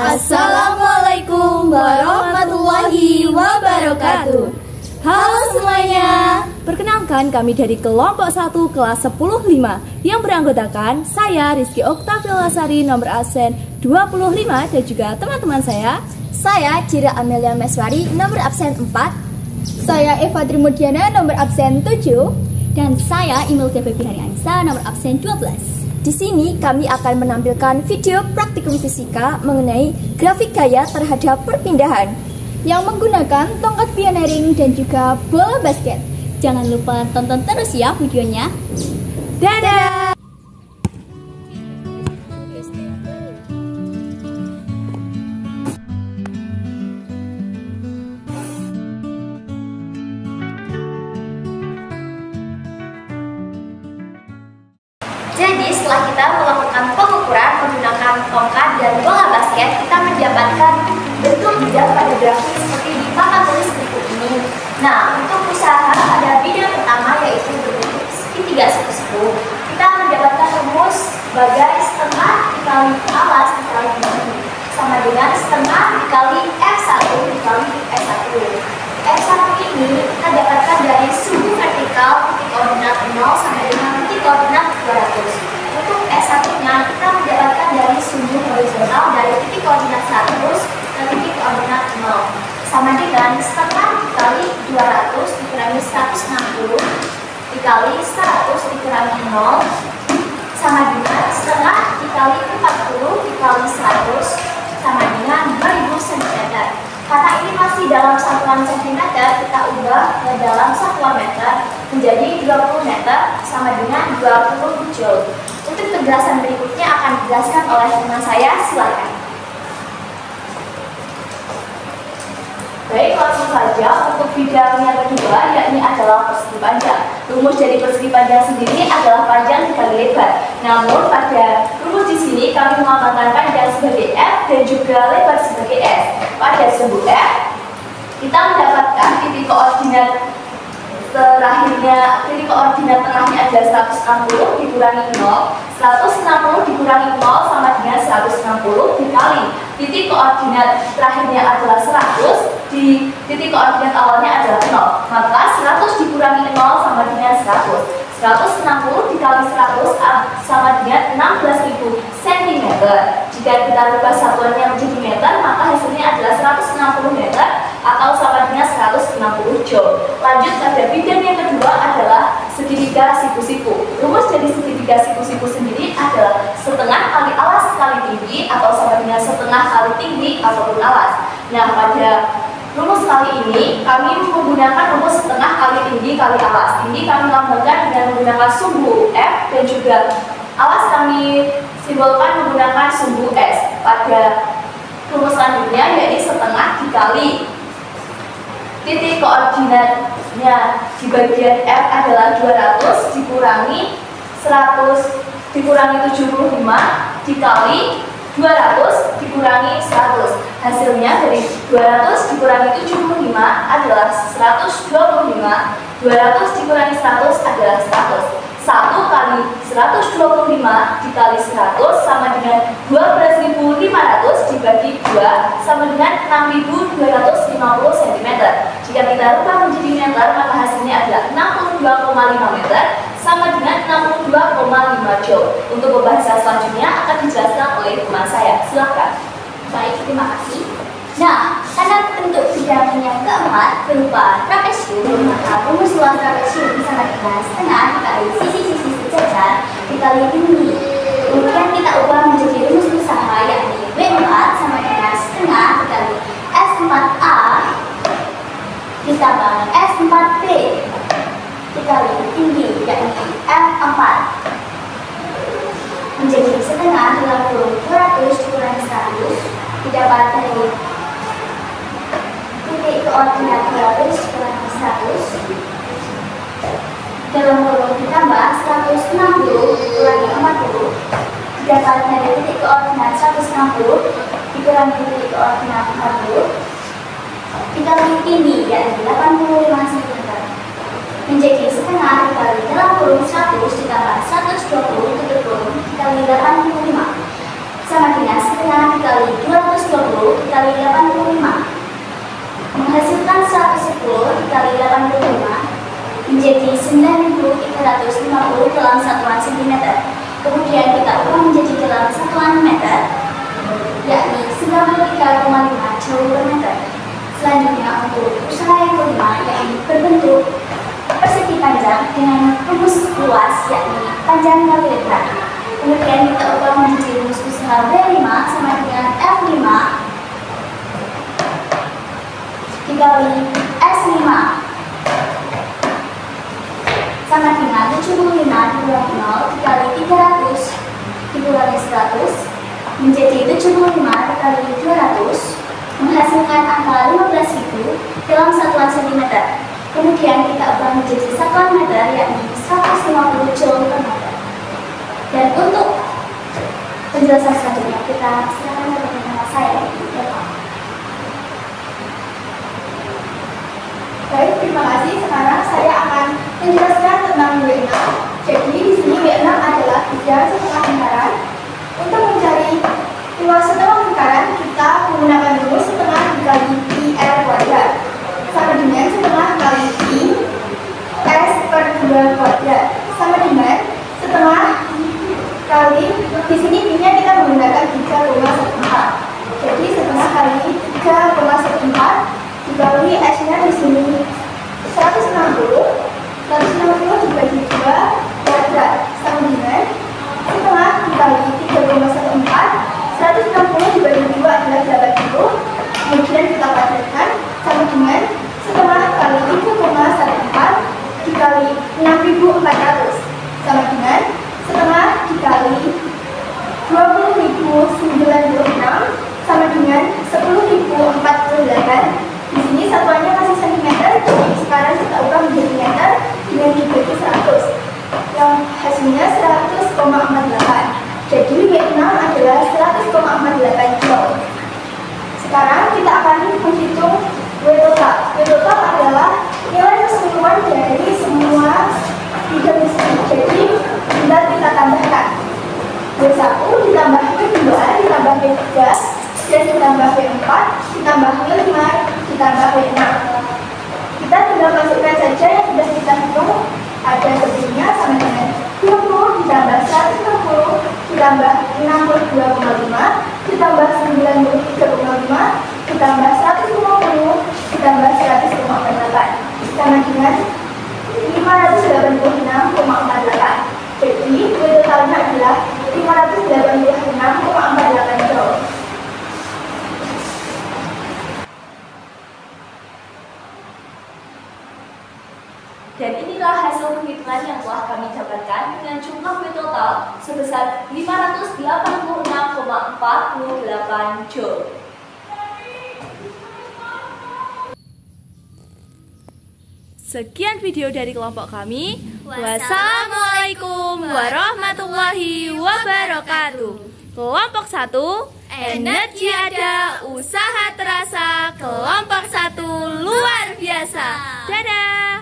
Assalamualaikum warahmatullahi wabarakatuh. Halo semuanya. Perkenalkan, kami dari kelompok 1 kelas 10-5 yang beranggotakan saya Rizky Oktavia Lasari nomor absen 25 dan juga teman-teman saya Cira Amelia Meswari nomor absen 4, saya Eva Trimudiana nomor absen 7, dan saya Imel Devi Hari Anissa nomor absen 12. Di sini kami akan menampilkan video praktikum fisika mengenai grafik gaya terhadap perpindahan yang menggunakan tongkat pioneering dan juga bola basket. Jangan lupa tonton terus ya videonya. Dadah! Jadi setelah kita melakukan pengukuran menggunakan tongkat dan bola basket, kita mendapatkan bentuk bidang pada grafik seperti di papan tulis berikut ini. Nah, untuk usaha pada bidang pertama yaitu berbentuk segitiga siku-siku, kita mendapatkan rumus sebagai setengah dikali alas dikali bumi sama dengan setengah dikali F1 dikali F1. F1 ini kita dapatkan dari sumbu vertikal titik koordinat 0 sampai dengan titik koordinat 200. Untuk S1-nya kita mendapatkan dari sumbu horizontal dari titik koordinat 100 ke titik koordinat 0 sama dengan setengah dikali 200 dikurangi 160 dikali 100 dikurangi 0 sama dengan setengah dikali 40 dikali 100 sama dengan 2000 cm. Karena ini masih dalam satuan cm, kita ubah ke dalam satuan meter menjadi 20 meter sama dengan 20 joule. Untuk penjelasan berikutnya akan dijelaskan oleh teman saya, silakan. Baik, langsung saja untuk bidang yang kedua, yakni adalah persegi panjang. Rumus dari persegi panjang sendiri adalah panjang dikali lebar. Namun pada rumus di sini kami melambangkan panjang sebagai F dan juga lebar sebagai S. Pada sumbu F, kita mendapatkan titik koordinat tengahnya adalah 160 dikurangi 0. 160 dikurangi 0 sama dengan 160 dikali titik koordinat terakhirnya adalah 100, di titik koordinat awalnya adalah 0. Maka 100 dikurangi 0 sama dengan 100. 160 dikali 100 sama dengan 16.000 cm. Jika kita rubah satuannya menjadi meter, maka hasilnya adalah 160 meter atau sama dengan 160 joule. Lanjut pada bidang yang kedua adalah segitiga siku-siku. Rumus dari segitiga siku-siku sendiri adalah setengah kali alas kali tinggi atau sama dengan setengah kali tinggi ataupun alas. Nah, pada rumus kali ini kami menggunakan rumus setengah kali tinggi kali alas. Tinggi kami lambangkan dengan menggunakan sumbu F dan juga alas kami simbolkan menggunakan sumbu S. Pada rumus selanjutnya yaitu setengah dikali titik koordinatnya di bagian F adalah 200 dikurangi 100 dikurangi 75 dikali 200 dikurangi 100. Hasilnya dari 200 dikurangi 75 adalah 125. 200 dikurangi 100 adalah 100. 1 kali 125 dikali 100 sama dengan 12.500 dibagi 2 sama dengan 6.250 cm. Jika kita rubah menjadi meter, maka hasilnya adalah 62,5 meter sama dengan 62,5 joule. Untuk pembahasan selanjutnya akan dijelaskan oleh teman saya. Silakan. Baik, terima kasih. Nah, karena bentuk bidang yang keempat berupa trapesium, maka rumus luas trapesium sama dengan setengah dikali sisi-sisi sejajar dikali tinggi. Kemudian kita ubah menjadi rumus usaha yakni W4 sama dengan setengah dikali S4A ditambah S4B dikali tinggi yakni F4 menjadi setengah dalam kurung 200 dikurangi 100 didapat dari titik koordinat 200 dikurangi 100 dalam kurung ditambah 160 dikurangi 40 didapat dari titik koordinat 160 dikurangi titik koordinat 40 dikali tinggi yakni 85 cm menjadi setengah dikali dalam kurung 100 ditambah 120 tutup kurung dikali 85 sama dengan setengah dikali 220 120 dikali 85 menghasilkan 110 dikali 85 menjadi 9.350 dalam satuan cm. Kemudian kita ubah menjadi dalam satuan meter, yakni 93,5 joule per meter. Selanjutnya untuk usaha yang kelima, yakni berbentuk persegi panjang dengan rumus luas, yakni panjang kali lebar. Kemudian kita ubah menjadi rumus usaha B5 sama dengan F5 dikali S5 sama dengan 75 dikurangi 0 dikali 300 dikurangi 100 menjadi 75 dikali 200 menghasilkan angka 15.000 dalam satuan cm. Kemudian kita ubah menjadi satuan meter, yakni 150 joule per meter. Dan untuk penjelasan selanjutnya kita silakan bersama saya. Baik, terima kasih. Sekarang saya akan menjelaskan tentang W6. Jadi di sini W6 adalah bidang setengah lingkaran. Untuk mencari luas setengah lingkaran, kita menggunakan rumus setengah dikali pi/r kuadrat sama dengan setengah kali pi s per 2 kuadrat sama dengan setengah kali, di sini pi-nya kita menggunakan 3,14. Jadi setengah kali 3,14 dikali S-nya di sini 160 dibagi 2 kuadrat sama dengan setengah dikali 3,14. 160 dibagi 2 adalah 80. Kemudian kita kuadratkan sama dengan setengah kali 3,14 dikali 6.400 sama dengan setengah dikali 20.096 sama dengan 10.048. Di sini satuannya masih cm, jadi sekarang kita ubah menjadi meter dengan dibagi 100, yang hasilnya 100,48. Jadi W6 adalah 100,48 joule. Sekarang kita akan menghitung W total. W total adalah nilai keseluruhan dari semua bidang di sini. Jadi tinggal kita tambahkan W1 ditambah W2 ditambah W3 dan ditambah W4 ditambah W5 ditambah W6. Kita tinggal masukkan saja yang sudah kita hitung ada sebelumnya sama dengan 20 ditambah 160 ditambah 62,5 ditambah 93,5 ditambah 150 ditambah 100,48 sama dengan 586,48. Jadi W totalnya adalah 586,48 joule. Dan inilah hasil penghitungan yang telah kami dapatkan dengan jumlah W total sebesar 586,48 joule. Sekian video dari kelompok kami. Wassalamualaikum warahmatullahi wabarakatuh. Kelompok 1, energi ada, usaha terasa. Kelompok 1 luar biasa. Dadah.